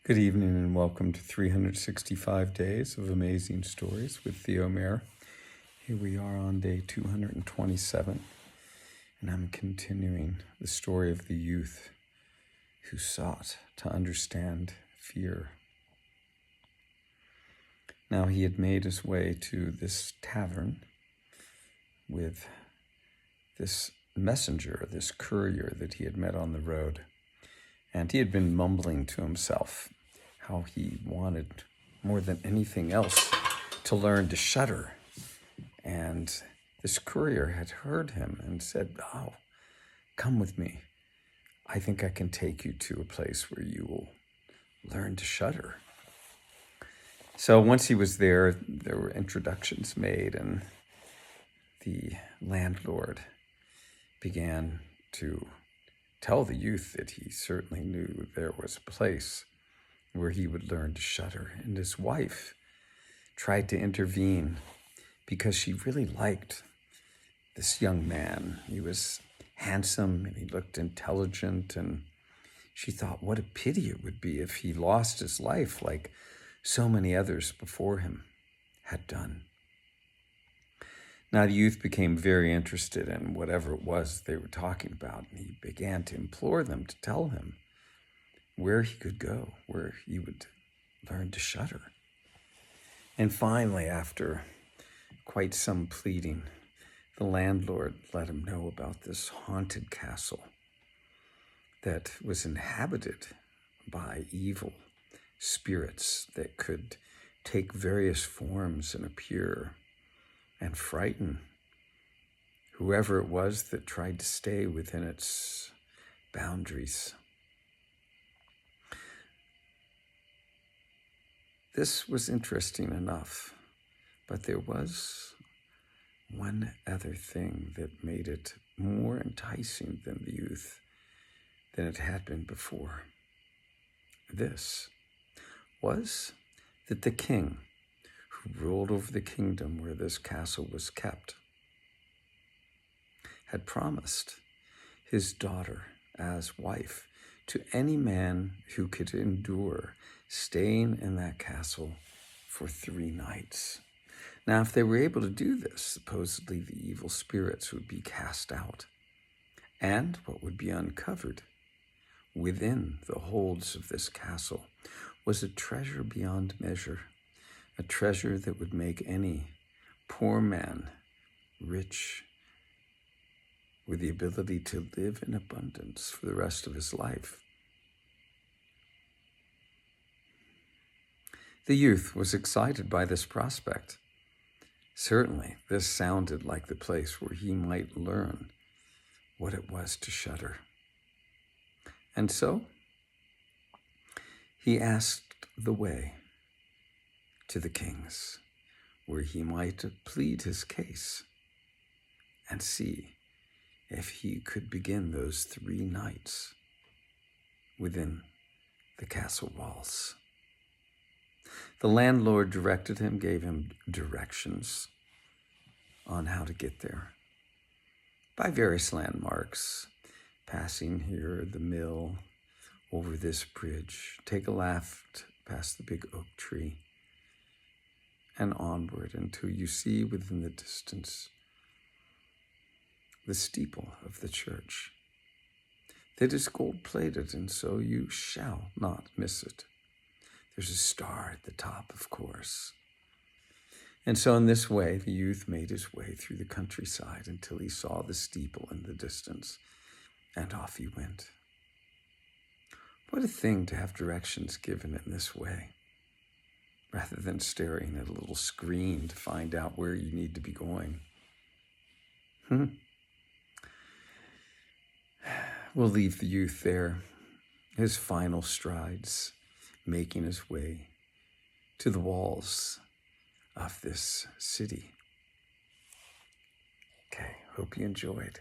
Good evening and welcome to 365 Days of Amazing Stories with Theo Mayer. Here we are on day 227, and I'm continuing the story of the youth who sought to understand fear. Now he had made his way to this tavern with this messenger, this courier that he had met on the road. And he had been mumbling to himself how he wanted more than anything else to learn to shudder. And this courier had heard him and said, "Oh, come with me. I think I can take you to a place where you will learn to shudder." So once he was there, there were introductions made, and the landlord began to tell the youth that he certainly knew there was a place where he would learn to shudder. And his wife tried to intervene because she really liked this young man. He was handsome and he looked intelligent, and she thought what a pity it would be if he lost his life like so many others before him had done. Now the youth became very interested in whatever it was they were talking about, and he began to implore them to tell him where he could go, where he would learn to shudder. And finally, after quite some pleading, the landlord let him know about this haunted castle that was inhabited by evil spirits that could take various forms and appear and frighten whoever it was that tried to stay within its boundaries. This was interesting enough, but there was one other thing that made it more enticing than the youth than it had been before. This was that the king who ruled over the kingdom where this castle was kept had promised his daughter as wife to any man who could endure staying in that castle for 3 nights. Now, if they were able to do this, supposedly the evil spirits would be cast out. And what would be uncovered within the holds of this castle was a treasure beyond measure, a treasure that would make any poor man rich with the ability to live in abundance for the rest of his life. The youth was excited by this prospect. Certainly, this sounded like the place where he might learn what it was to shudder. And so, he asked the way to the king's, where he might plead his case and see if he could begin those 3 nights within the castle walls. The landlord directed him, gave him directions on how to get there by various landmarks, passing here the mill, over this bridge, take a left past the big oak tree, and onward until you see within the distance the steeple of the church that is gold-plated, and so you shall not miss it. There's a star at the top, of course. And so in this way, the youth made his way through the countryside until he saw the steeple in the distance, and off he went. What a thing to have directions given in this way, rather than staring at a little screen to find out where you need to be going. We'll leave the youth there, his final strides, making his way to the walls of this city. Okay, hope you enjoyed.